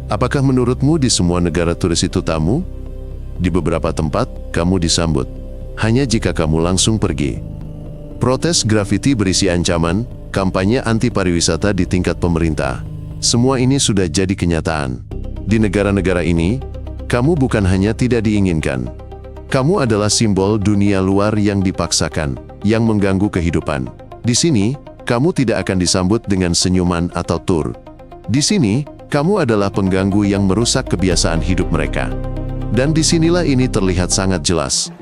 Apakah menurutmu di semua negara turis itu tamu? Di beberapa tempat, kamu disambut. Hanya jika kamu langsung pergi. Protes grafiti berisi ancaman, kampanye anti pariwisata di tingkat pemerintah. Semua ini sudah jadi kenyataan. Di negara-negara ini, kamu bukan hanya tidak diinginkan. Kamu adalah simbol dunia luar yang dipaksakan, yang mengganggu kehidupan. Di sini, kamu tidak akan disambut dengan senyuman atau tur. Di sini, kamu adalah pengganggu yang merusak kebiasaan hidup mereka. Dan disinilah ini terlihat sangat jelas.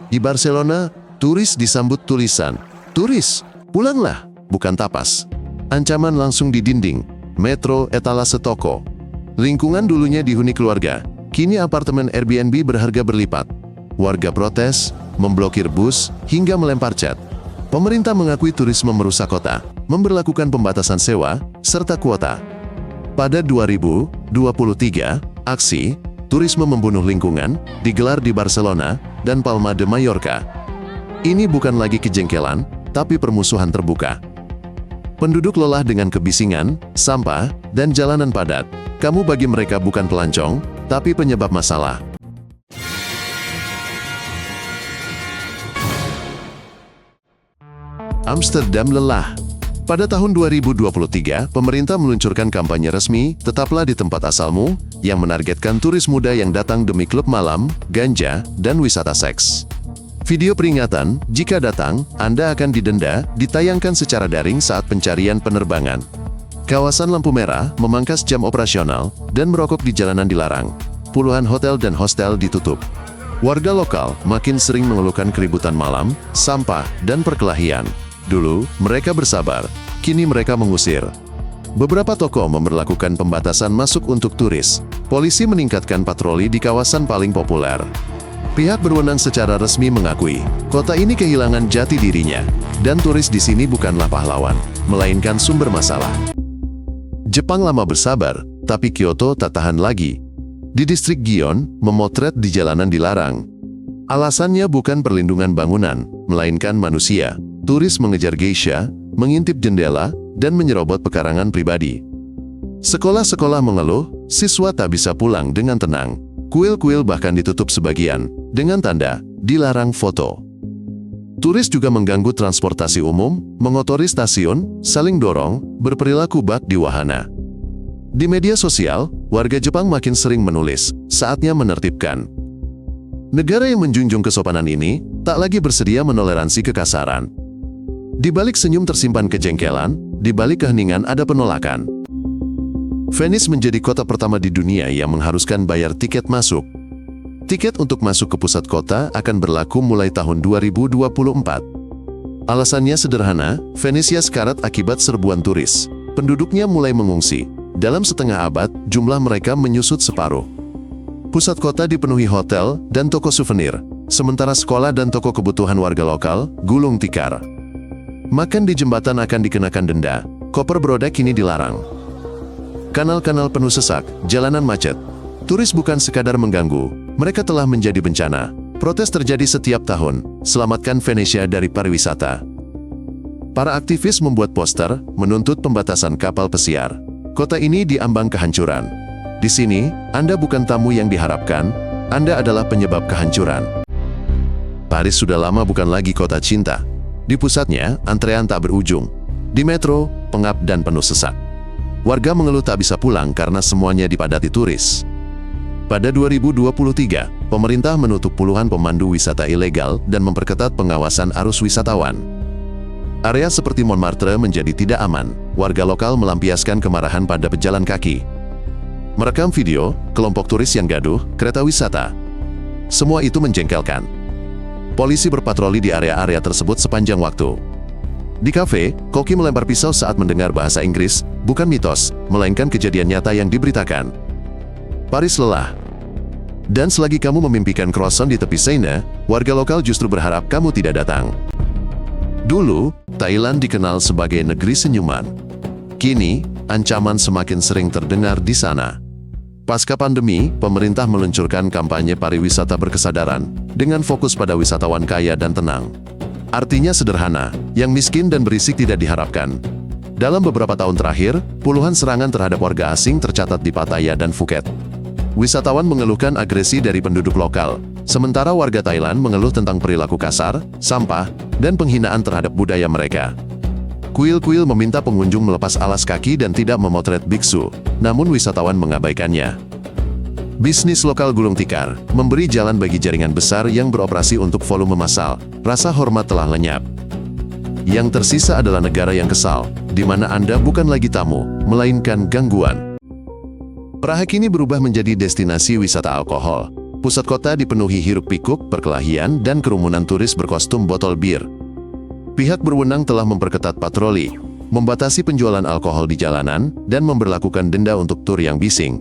Di Barcelona, turis disambut tulisan, "Turis, pulanglah, bukan tapas." Ancaman langsung di dinding, metro, etalase toko. Lingkungan dulunya dihuni keluarga, kini apartemen Airbnb berharga berlipat. Warga protes, memblokir bus, hingga melempar cat. Pemerintah mengakui turisme merusak kota, memberlakukan pembatasan sewa, serta kuota. Pada 2023, aksi "Turisme Membunuh Lingkungan" digelar di Barcelona dan Palma de Mallorca. Ini bukan lagi kejengkelan, tapi permusuhan terbuka. Penduduk lelah dengan kebisingan, sampah, dan jalanan padat. Kamu bagi mereka bukan pelancong, tapi penyebab masalah. Amsterdam lelah. Pada tahun 2023, pemerintah meluncurkan kampanye resmi "Tetaplah di Tempat Asalmu" yang menargetkan turis muda yang datang demi klub malam, ganja, dan wisata seks. Video peringatan, jika datang, Anda akan didenda, ditayangkan secara daring saat pencarian penerbangan. Kawasan lampu merah, memangkas jam operasional, dan merokok di jalanan dilarang. Puluhan hotel dan hostel ditutup. Warga lokal makin sering mengeluhkan keributan malam, sampah, dan perkelahian. Dulu, mereka bersabar, kini mereka mengusir. Beberapa toko memberlakukan pembatasan masuk untuk turis. Polisi meningkatkan patroli di kawasan paling populer. Pihak berwenang secara resmi mengakui, kota ini kehilangan jati dirinya, dan turis di sini bukanlah pahlawan, melainkan sumber masalah. Jepang lama bersabar, tapi Kyoto tak tahan lagi. Di distrik Gion, memotret di jalanan dilarang. Alasannya bukan perlindungan bangunan, melainkan manusia. Turis mengejar geisha, mengintip jendela, dan menyerobot pekarangan pribadi. Sekolah-sekolah mengeluh, siswa tak bisa pulang dengan tenang. Kuil-kuil bahkan ditutup sebagian, dengan tanda, dilarang foto. Turis juga mengganggu transportasi umum, mengotori stasiun, saling dorong, berperilaku bak di wahana. Di media sosial, warga Jepang makin sering menulis, saatnya menertibkan. Negara yang menjunjung kesopanan ini, tak lagi bersedia menoleransi kekasaran. Di balik senyum tersimpan kejengkelan, di balik keheningan ada penolakan. Venice menjadi kota pertama di dunia yang mengharuskan bayar tiket masuk. Tiket untuk masuk ke pusat kota akan berlaku mulai tahun 2024. Alasannya sederhana, Venesia sekarat akibat serbuan turis. Penduduknya mulai mengungsi. Dalam setengah abad, jumlah mereka menyusut separuh. Pusat kota dipenuhi hotel dan toko souvenir, sementara sekolah dan toko kebutuhan warga lokal gulung tikar. Makan di jembatan akan dikenakan denda, koper beroda kini dilarang. Kanal-kanal penuh sesak, jalanan macet. Turis bukan sekadar mengganggu, mereka telah menjadi bencana. Protes terjadi setiap tahun, selamatkan Venesia dari pariwisata. Para aktivis membuat poster, menuntut pembatasan kapal pesiar. Kota ini diambang kehancuran. Di sini, Anda bukan tamu yang diharapkan, Anda adalah penyebab kehancuran. Paris sudah lama bukan lagi kota cinta. Di pusatnya, antrean tak berujung. Di metro, pengap dan penuh sesak. Warga mengeluh tak bisa pulang karena semuanya dipadati turis. Pada 2023, pemerintah menutup puluhan pemandu wisata ilegal dan memperketat pengawasan arus wisatawan. Area seperti Montmartre menjadi tidak aman. Warga lokal melampiaskan kemarahan pada pejalan kaki. Merekam video, kelompok turis yang gaduh, kereta wisata. Semua itu menjengkelkan. Polisi berpatroli di area-area tersebut sepanjang waktu. Di kafe, koki melempar pisau saat mendengar bahasa Inggris, bukan mitos, melainkan kejadian nyata yang diberitakan. Paris lelah. Dan selagi kamu memimpikan croissant di tepi Seine, warga lokal justru berharap kamu tidak datang. Dulu, Thailand dikenal sebagai negeri senyuman. Kini, ancaman semakin sering terdengar di sana. Pasca pandemi, pemerintah meluncurkan kampanye pariwisata berkesadaran, dengan fokus pada wisatawan kaya dan tenang. Artinya sederhana, yang miskin dan berisik tidak diharapkan. Dalam beberapa tahun terakhir, puluhan serangan terhadap warga asing tercatat di Pattaya dan Phuket. Wisatawan mengeluhkan agresi dari penduduk lokal, sementara warga Thailand mengeluh tentang perilaku kasar, sampah, dan penghinaan terhadap budaya mereka. Kuil-kuil meminta pengunjung melepas alas kaki dan tidak memotret biksu, namun wisatawan mengabaikannya. Bisnis lokal gulung tikar memberi jalan bagi jaringan besar yang beroperasi untuk volume massal. Rasa hormat telah lenyap. Yang tersisa adalah negara yang kesal, di mana Anda bukan lagi tamu, melainkan gangguan. Praha kini berubah menjadi destinasi wisata alkohol. Pusat kota dipenuhi hiruk-pikuk, perkelahian, dan kerumunan turis berkostum botol bir. Pihak berwenang telah memperketat patroli, membatasi penjualan alkohol di jalanan, dan memberlakukan denda untuk tur yang bising.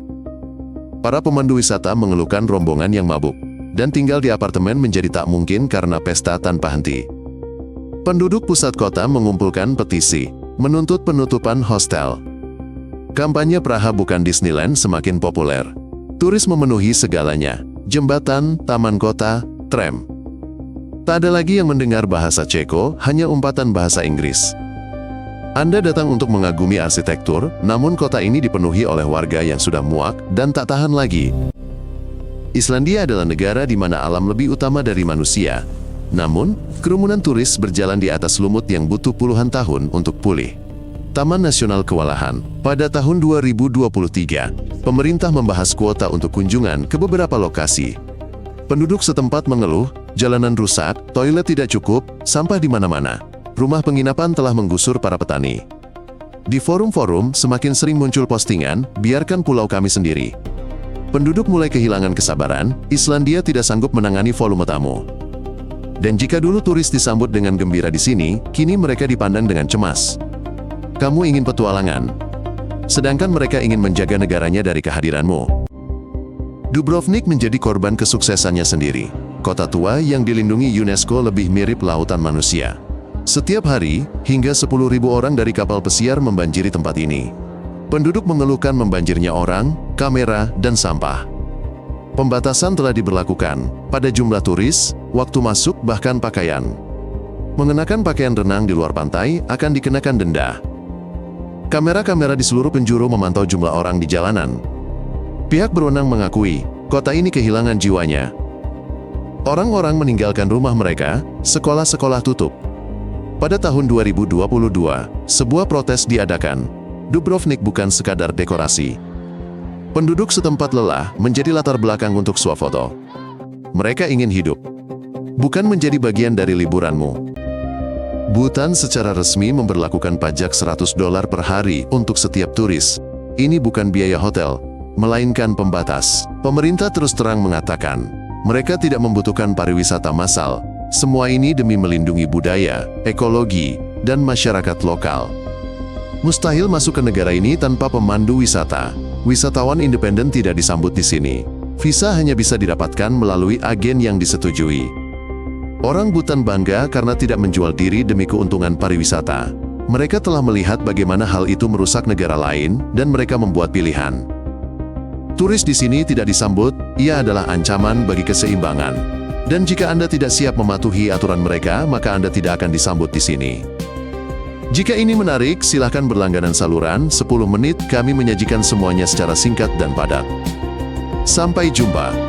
Para pemandu wisata mengeluhkan rombongan yang mabuk, dan tinggal di apartemen menjadi tak mungkin karena pesta tanpa henti. Penduduk pusat kota mengumpulkan petisi, menuntut penutupan hostel. Kampanye Praha bukan Disneyland semakin populer. Turis memenuhi segalanya, jembatan, taman kota, tram. Tak ada lagi yang mendengar bahasa Ceko, hanya umpatan bahasa Inggris. Anda datang untuk mengagumi arsitektur, namun kota ini dipenuhi oleh warga yang sudah muak dan tak tahan lagi. Islandia adalah negara di mana alam lebih utama dari manusia. Namun, kerumunan turis berjalan di atas lumut yang butuh puluhan tahun untuk pulih. Taman Nasional Kewalahan. Pada tahun 2023, pemerintah membahas kuota untuk kunjungan ke beberapa lokasi. Penduduk setempat mengeluh, jalanan rusak, toilet tidak cukup, sampah di mana-mana. Rumah penginapan telah menggusur para petani. Di forum-forum, semakin sering muncul postingan, biarkan pulau kami sendiri. Penduduk mulai kehilangan kesabaran, Islandia tidak sanggup menangani volume tamu. Dan jika dulu turis disambut dengan gembira di sini, kini mereka dipandang dengan cemas. Kamu ingin petualangan, sedangkan mereka ingin menjaga negaranya dari kehadiranmu. Dubrovnik menjadi korban kesuksesannya sendiri. Kota tua yang dilindungi UNESCO lebih mirip lautan manusia. Setiap hari, hingga 10.000 orang dari kapal pesiar membanjiri tempat ini. Penduduk mengeluhkan membanjirnya orang, kamera, dan sampah. Pembatasan telah diberlakukan pada jumlah turis, waktu masuk, bahkan pakaian. Mengenakan pakaian renang di luar pantai akan dikenakan denda. Kamera-kamera di seluruh penjuru memantau jumlah orang di jalanan. Pihak berwenang mengakui, kota ini kehilangan jiwanya. Orang-orang meninggalkan rumah mereka, sekolah-sekolah tutup. Pada tahun 2022, sebuah protes diadakan. Dubrovnik bukan sekadar dekorasi. Penduduk setempat lelah menjadi latar belakang untuk swafoto. Mereka ingin hidup, bukan menjadi bagian dari liburanmu. Bhutan secara resmi memberlakukan pajak $100 per hari untuk setiap turis. Ini bukan biaya hotel, melainkan pembatas. Pemerintah terus terang mengatakan, mereka tidak membutuhkan pariwisata massal. Semua ini demi melindungi budaya, ekologi, dan masyarakat lokal. Mustahil masuk ke negara ini tanpa pemandu wisata. Wisatawan independen tidak disambut di sini. Visa hanya bisa didapatkan melalui agen yang disetujui. Orang Bhutan bangga karena tidak menjual diri demi keuntungan pariwisata. Mereka telah melihat bagaimana hal itu merusak negara lain, dan mereka membuat pilihan. Turis di sini tidak disambut, ia adalah ancaman bagi keseimbangan. Dan jika Anda tidak siap mematuhi aturan mereka, maka Anda tidak akan disambut di sini. Jika ini menarik, silakan berlangganan saluran. 10 menit kami menyajikan semuanya secara singkat dan padat. Sampai jumpa.